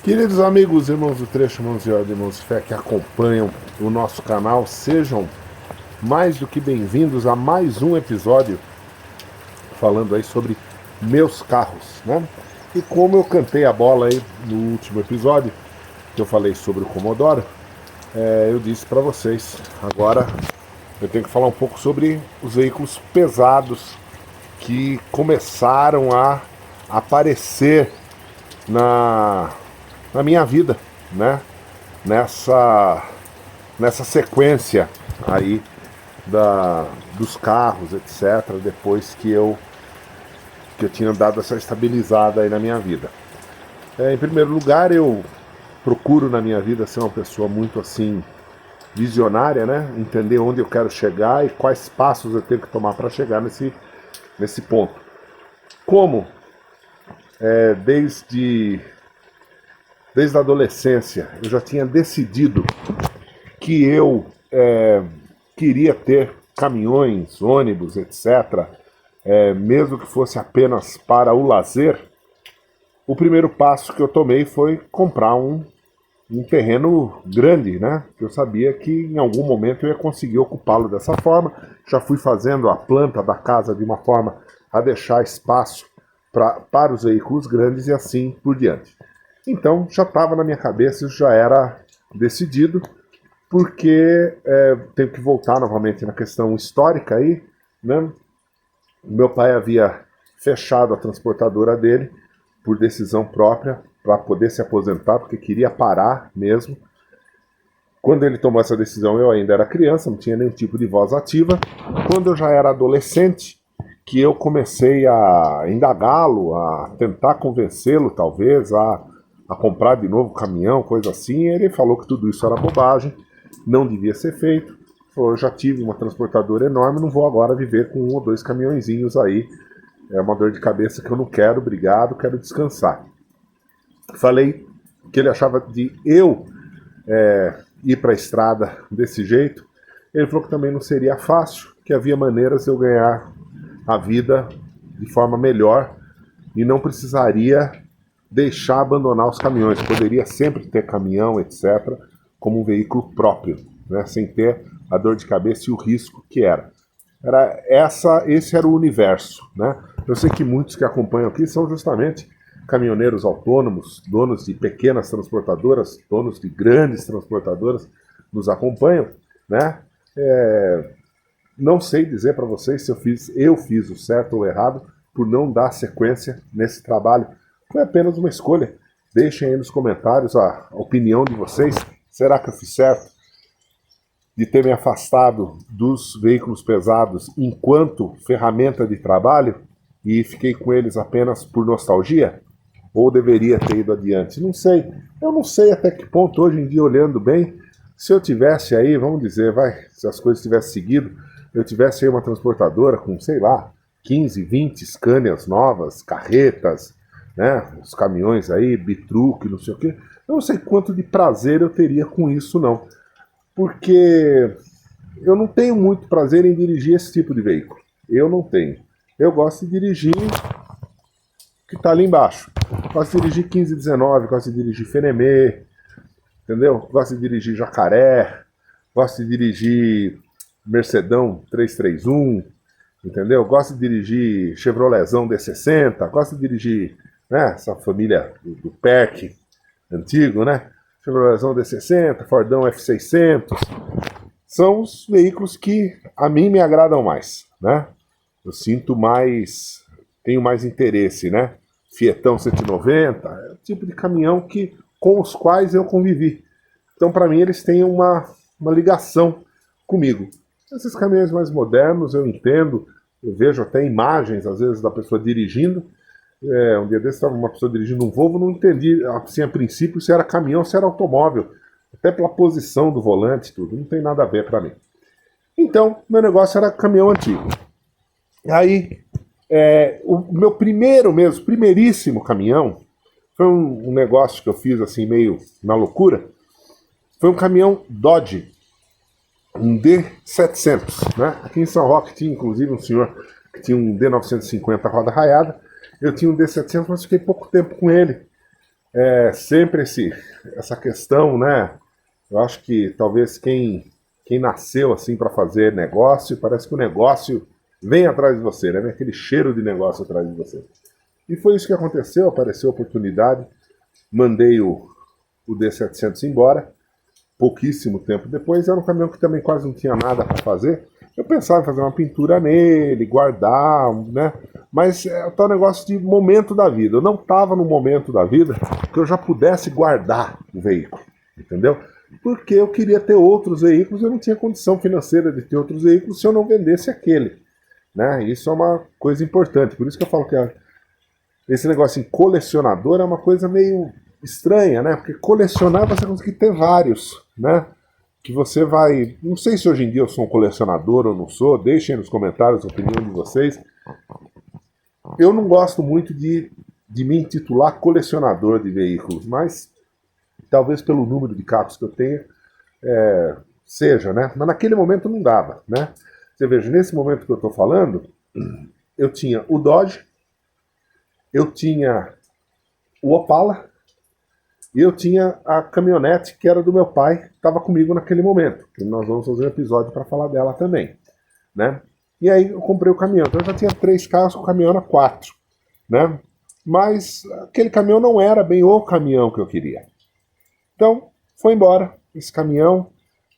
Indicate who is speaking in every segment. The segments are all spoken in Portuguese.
Speaker 1: Queridos amigos, irmãos do trecho, irmãos de ordem, irmãos de fé que acompanham o nosso canal, sejam mais do que bem-vindos a mais um episódio falando aí sobre meus carros, né? E como eu cantei a bola aí no último episódio, que eu falei sobre o Commodore, eu disse para vocês, agora eu tenho que falar um pouco sobre os veículos pesados que começaram a aparecer na minha vida, né? Nessa sequência aí dos carros, etc., depois que eu tinha dado essa estabilizada aí na minha vida. Em primeiro lugar, eu procuro na minha vida ser uma pessoa muito assim visionária, né? Entender onde eu quero chegar e quais passos eu tenho que tomar para chegar nesse ponto. Como desde a adolescência eu já tinha decidido que eu queria ter caminhões, ônibus, etc., mesmo que fosse apenas para o lazer, o primeiro passo que eu tomei foi comprar um terreno grande, né? Eu sabia que em algum momento eu ia conseguir ocupá-lo dessa forma. Já fui fazendo a planta da casa de uma forma a deixar espaço para os veículos grandes e assim por diante. Então já estava na minha cabeça, isso já era decidido, porque tenho que voltar novamente na questão histórica aí, né? Meu pai havia fechado a transportadora dele por decisão própria para poder se aposentar, porque queria parar mesmo. Quando ele tomou essa decisão eu ainda era criança, não tinha nenhum tipo de voz ativa. Quando eu já era adolescente, que eu comecei a indagá-lo, a tentar convencê-lo talvez a comprar de novo caminhão, coisa assim, ele falou que tudo isso era bobagem, não devia ser feito. Falou, eu já tive uma transportadora enorme, não vou agora viver com um ou dois caminhõezinhos aí, é uma dor de cabeça que eu não quero, obrigado, quero descansar. Falei que ele achava de eu ir para a estrada desse jeito, ele falou que também não seria fácil, que havia maneiras de eu ganhar a vida de forma melhor e não precisaria deixar abandonar os caminhões, poderia sempre ter caminhão, etc., como um veículo próprio, né, sem ter a dor de cabeça e o risco que era. Esse era o universo, né? Eu sei que muitos que acompanham aqui são justamente caminhoneiros autônomos, donos de pequenas transportadoras, donos de grandes transportadoras, nos acompanham, né? Não sei dizer para vocês se eu fiz o certo ou o errado por não dar sequência nesse trabalho. Foi apenas uma escolha. Deixem aí nos comentários a opinião de vocês. Será que eu fiz certo de ter me afastado dos veículos pesados enquanto ferramenta de trabalho e fiquei com eles apenas por nostalgia? Ou deveria ter ido adiante? Não sei. Eu não sei até que ponto, hoje em dia, olhando bem, se eu tivesse aí, vamos dizer, se as coisas tivessem seguido, eu tivesse aí uma transportadora com, sei lá, 15, 20 Scanias novas, carretas, né, os caminhões aí, bitruque, não sei o quê, eu não sei quanto de prazer eu teria com isso, não. Porque eu não tenho muito prazer em dirigir esse tipo de veículo. Eu não tenho. Eu gosto de dirigir o que está ali embaixo. Gosto de dirigir 1519, gosto de dirigir Fenemê, entendeu? Gosto de dirigir Jacaré, gosto de dirigir Mercedão 331, entendeu? Gosto de dirigir Chevroletzão D60, gosto de dirigir, né, essa família do PEC antigo, né? Chevroletzão D60, Fordão F600, são os veículos que a mim me agradam mais, né? Eu sinto mais, tenho mais interesse, né? Fietão 190, é o tipo de caminhão com os quais eu convivi. Então, para mim, eles têm uma ligação comigo. Esses caminhões mais modernos, eu entendo, eu vejo até imagens, às vezes, da pessoa dirigindo. Um dia desse estava uma pessoa dirigindo um Volvo, não entendi, assim, a princípio, se era caminhão ou se era automóvel. Até pela posição do volante, tudo, não tem nada a ver para mim. Então, meu negócio era caminhão antigo. Aí, o meu primeiríssimo caminhão, foi um negócio que eu fiz assim, meio na loucura, foi um caminhão Dodge, um D700, né? Aqui em São Roque tinha inclusive um senhor tinha um D950 roda raiada, eu tinha um D700, mas fiquei pouco tempo com ele. Sempre essa questão, né? Eu acho que talvez quem nasceu assim para fazer negócio, parece que o negócio vem atrás de você, né? Vem aquele cheiro de negócio atrás de você. E foi isso que aconteceu, apareceu a oportunidade, mandei o D700 embora, pouquíssimo tempo depois, era um caminhão que também quase não tinha nada para fazer. Eu pensava em fazer uma pintura nele, guardar, né? Mas é o tal negócio de momento da vida. Eu não estava no momento da vida que eu já pudesse guardar o veículo, entendeu? Porque eu queria ter outros veículos, eu não tinha condição financeira de ter outros veículos se eu não vendesse aquele, né? Isso é uma coisa importante, por isso que eu falo que esse negócio em colecionador é uma coisa meio estranha, né? Porque colecionar você consegue ter vários, né? Que você vai... Não sei se hoje em dia eu sou um colecionador ou não sou, deixem nos comentários a opinião de vocês. Eu não gosto muito de me intitular colecionador de veículos, mas talvez pelo número de carros que eu tenho, seja, né? Mas naquele momento não dava, né? Você veja, nesse momento que eu estou falando, eu tinha o Dodge, eu tinha o Opala, e eu tinha a caminhonete que era do meu pai, que estava comigo naquele momento. Que nós vamos fazer um episódio para falar dela também, né? E aí eu comprei o caminhão. Então eu já tinha 3 carros, com o caminhão era 4, né? Mas aquele caminhão não era bem o caminhão que eu queria. Então foi embora esse caminhão,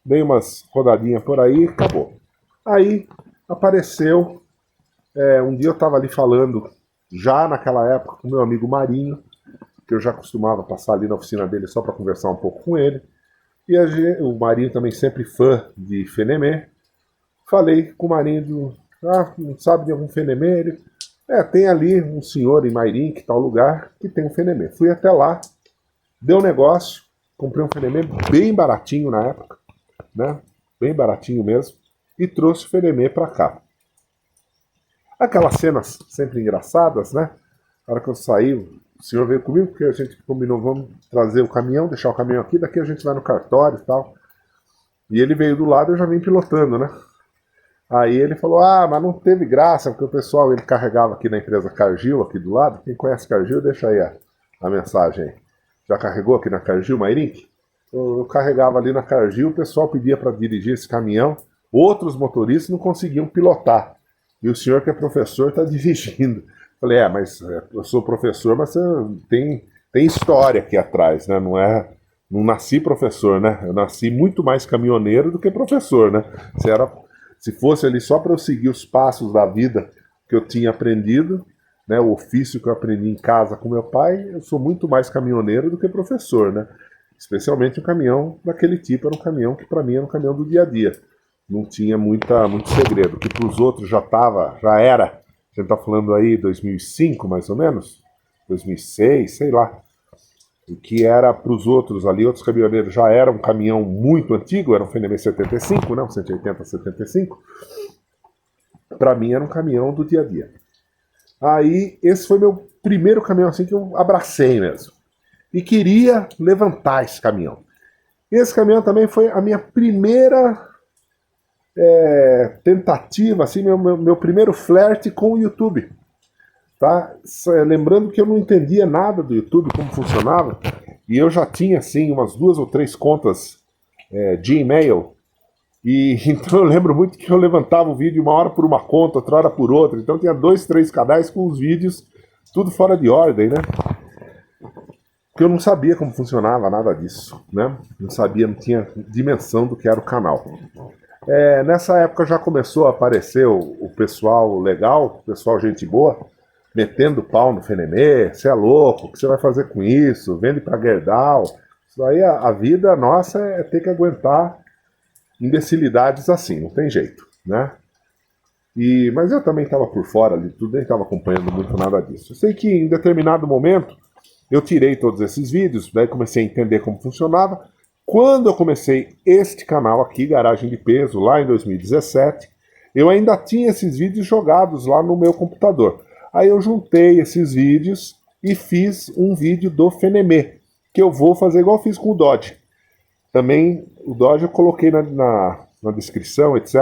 Speaker 1: dei umas rodadinhas por aí e acabou. Aí apareceu, um dia eu estava ali falando, já naquela época, com meu amigo Marinho, que eu já costumava passar ali na oficina dele só para conversar um pouco com ele. E o Marinho também sempre fã de Fenemé. Falei com o Marinho, não sabe de algum Fenemé? Ele, tem ali um senhor em Mairim, que tal lugar, que tem um Fenemé. Fui até lá, deu negócio, comprei um Fenemé bem baratinho na época, né? Bem baratinho mesmo, e trouxe o Fenemé para cá. Aquelas cenas sempre engraçadas, né? Na hora que eu saí, o senhor veio comigo, porque a gente combinou, vamos trazer o caminhão, deixar o caminhão aqui, daqui a gente vai no cartório e tal. E ele veio do lado, eu já vim pilotando, né? Aí ele falou, mas não teve graça, porque o pessoal, ele carregava aqui na empresa Cargill, aqui do lado. Quem conhece Cargill, deixa aí a mensagem aí. Já carregou aqui na Cargill, Mairink? Eu carregava ali na Cargill, o pessoal pedia para dirigir esse caminhão, outros motoristas não conseguiam pilotar. E o senhor que é professor está dirigindo. Falei, mas eu sou professor, mas tem história aqui atrás, né? Não nasci professor, né? Eu nasci muito mais caminhoneiro do que professor, né? Se fosse ali só para eu seguir os passos da vida que eu tinha aprendido, né? O ofício que eu aprendi em casa com meu pai, eu sou muito mais caminhoneiro do que professor, né? Especialmente um caminhão daquele tipo, era um caminhão que para mim era um caminhão do dia a dia. Não tinha muito segredo, que para os outros já era. A gente está falando aí 2005, mais ou menos, 2006, sei lá. O que era para os outros ali, outros caminhoneiros, já era um caminhão muito antigo, era um Fenemé 75, né, um 180, 75. Para mim era um caminhão do dia a dia. Aí, esse foi meu primeiro caminhão assim que eu abracei mesmo. E queria levantar esse caminhão. Esse caminhão também foi a minha primeira tentativa, assim, meu primeiro flerte com o YouTube. Tá? Lembrando que eu não entendia nada do YouTube, como funcionava, e eu já tinha assim umas 2 ou 3 contas Gmail, e então eu lembro muito que eu levantava o vídeo uma hora por uma conta, outra hora por outra, então tinha 2, 3 canais com os vídeos tudo fora de ordem, né? Porque eu não sabia como funcionava nada disso, né? Não sabia, não tinha dimensão do que era o canal. Nessa época já começou a aparecer o pessoal legal, o pessoal gente boa, metendo pau no Fenemé. Você é louco, o que você vai fazer com isso? Vende pra Gerdau. Isso aí, a vida nossa é ter que aguentar imbecilidades assim, não tem jeito, né? Mas eu também estava por fora de tudo, nem estava acompanhando muito nada disso. Eu sei que em determinado momento eu tirei todos esses vídeos, daí comecei a entender como funcionava. Quando eu comecei este canal aqui, Garagem de Peso, lá em 2017, eu ainda tinha esses vídeos jogados lá no meu computador. Aí eu juntei esses vídeos e fiz um vídeo do Fenemé, que eu vou fazer igual eu fiz com o Dodge. Também o Dodge eu coloquei na descrição, etc.,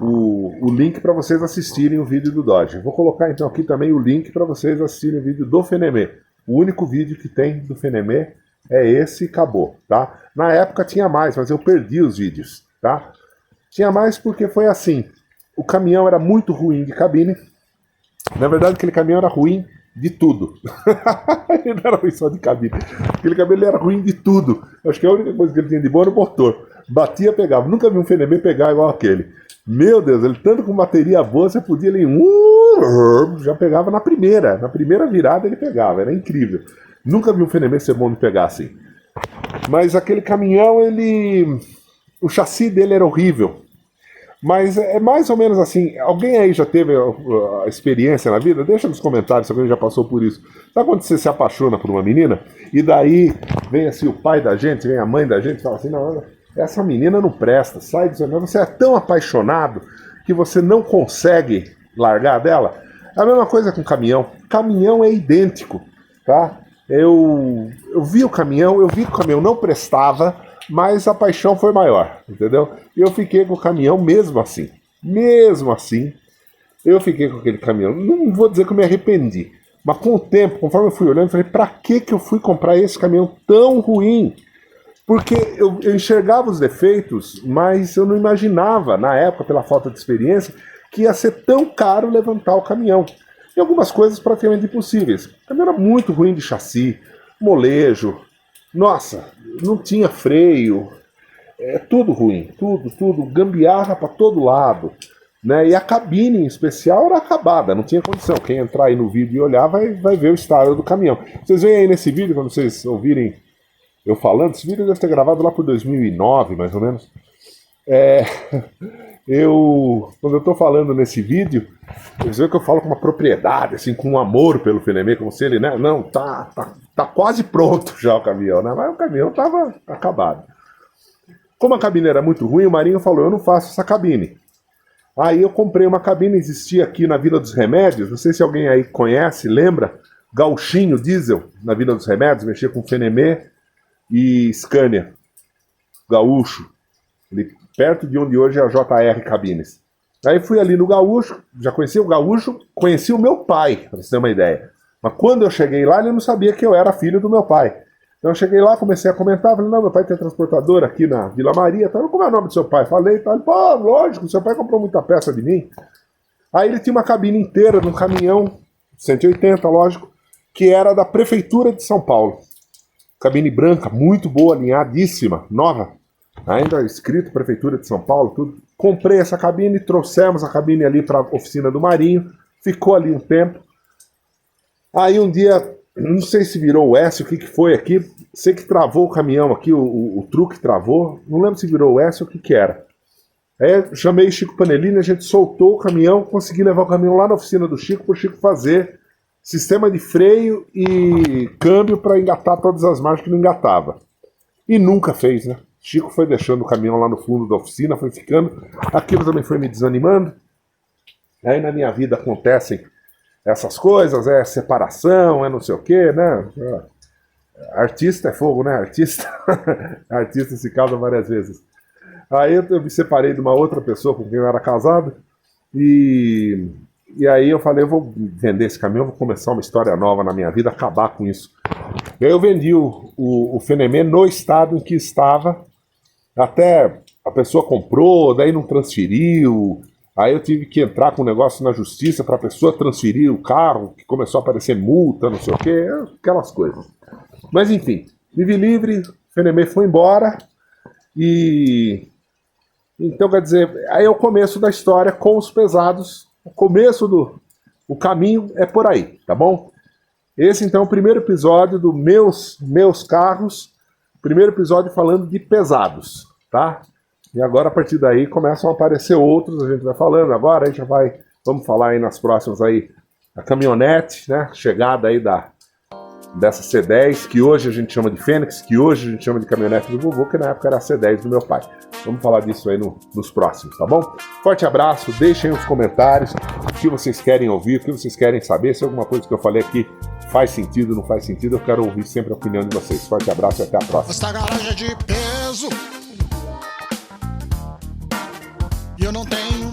Speaker 1: o link para vocês assistirem o vídeo do Dodge. Vou colocar então aqui também o link para vocês assistirem o vídeo do Fenemê. O único vídeo que tem do Fenemê é esse e acabou, tá? Na época tinha mais, mas eu perdi os vídeos, tá? Tinha mais porque foi assim, o caminhão era muito ruim de cabine. Na verdade, aquele caminhão era ruim de tudo. Ele não era ruim só de cabine. Aquele caminhão era ruim de tudo. Acho que a única coisa que ele tinha de bom era o motor. Batia, pegava. Nunca vi um Fenemê pegar igual aquele. Meu Deus, ele tanto com bateria boa, você podia ali, já pegava na primeira virada ele pegava, era incrível. Nunca vi um Fenemê ser bom de pegar assim. Mas aquele caminhão, o chassi dele era horrível. Mas é mais ou menos assim, alguém aí já teve a experiência na vida? Deixa nos comentários se alguém já passou por isso. Sabe quando você se apaixona por uma menina? E daí vem assim o pai da gente, vem a mãe da gente e fala assim, não, essa menina não presta, sai disso, você é tão apaixonado que você não consegue largar dela. É a mesma coisa com caminhão. Caminhão é idêntico, tá? Eu vi o caminhão, eu vi que o caminhão não prestava, mas a paixão foi maior, entendeu? E eu fiquei com o caminhão mesmo assim. Mesmo assim, eu fiquei com aquele caminhão. Não vou dizer que eu me arrependi, mas com o tempo, conforme eu fui olhando, eu falei, pra que eu fui comprar esse caminhão tão ruim? Porque eu enxergava os defeitos, mas eu não imaginava, na época, pela falta de experiência, que ia ser tão caro levantar o caminhão. E algumas coisas praticamente impossíveis. O caminhão era muito ruim de chassi, molejo, nossa, não tinha freio, tudo ruim, tudo, gambiarra para todo lado, né? E a cabine em especial era acabada, não tinha condição. Quem entrar aí no vídeo e olhar vai ver o estado do caminhão. Vocês veem aí nesse vídeo, quando vocês ouvirem eu falando, esse vídeo deve ter gravado lá por 2009, mais ou menos. Quando eu tô falando nesse vídeo, vocês veem que eu falo com uma propriedade, assim, com um amor pelo Fenemê, como se ele, né? Não, tá quase pronto já o caminhão, né? Mas o caminhão tava acabado. Como a cabine era muito ruim, o Marinho falou, eu não faço essa cabine. Aí eu comprei uma cabine, existia aqui na Vila dos Remédios, não sei se alguém aí conhece, lembra? Gauchinho Diesel, na Vila dos Remédios, mexia com Fenemê e Scania, Gaúcho, perto de onde hoje é a JR Cabines. Aí fui ali no Gaúcho, já conheci o Gaúcho, conheci o meu pai, pra você ter uma ideia. Mas quando eu cheguei lá, ele não sabia que eu era filho do meu pai. Então eu cheguei lá, comecei a comentar, falei, não, meu pai tem transportadora aqui na Vila Maria, então, como é o nome do seu pai? Falei, tá, ele, pô, lógico, seu pai comprou muita peça de mim. Aí ele tinha uma cabine inteira de um caminhão, 180, lógico, que era da Prefeitura de São Paulo. Cabine branca, muito boa, alinhadíssima, nova. Ainda escrito Prefeitura de São Paulo, tudo. Comprei essa cabine, trouxemos a cabine ali para a oficina do Marinho, ficou ali um tempo. Aí um dia, não sei se virou o S, o que foi aqui, sei que travou o caminhão aqui, o truque travou, não lembro se virou o S ou o que era. Aí eu chamei Chico Panellini, a gente soltou o caminhão, consegui levar o caminhão lá na oficina do Chico, para o Chico fazer sistema de freio e câmbio para engatar todas as marchas que não engatava. E nunca fez, né? Chico foi deixando o caminhão lá no fundo da oficina, foi ficando. Aquilo também foi me desanimando. Aí na minha vida acontecem essas coisas, separação, não sei o quê, né? Artista é fogo, né? Artista se casa várias vezes. Aí eu me separei de uma outra pessoa com quem eu era casado. E aí eu falei, eu vou vender esse caminhão, vou começar uma história nova na minha vida, acabar com isso. E aí eu vendi o Fenemê no estado em que estava, até a pessoa comprou, daí não transferiu, aí eu tive que entrar com um negócio na justiça para a pessoa transferir o carro, que começou a aparecer multa, não sei o quê, aquelas coisas. Mas enfim, vive livre, o Fenemê foi embora, e então quer dizer, aí é o começo da história com os pesados. O começo o caminho é por aí, tá bom? Esse então é o primeiro episódio do Meus Carros, primeiro episódio falando de pesados, tá? E agora a partir daí começam a aparecer outros, a gente vai falando agora, a gente vamos falar aí nas próximas aí, a caminhonete, né? Chegada aí dessa C10, que hoje a gente chama de Fênix, que hoje a gente chama de caminhonete do vovô, que na época era a C10 do meu pai. Vamos falar disso aí nos próximos, tá bom? Forte abraço, deixem os comentários o que vocês querem ouvir, o que vocês querem saber, se alguma coisa que eu falei aqui faz sentido, não faz sentido, eu quero ouvir sempre a opinião de vocês. Forte abraço e até a próxima.
Speaker 2: Esta garagem é de peso e eu não tenho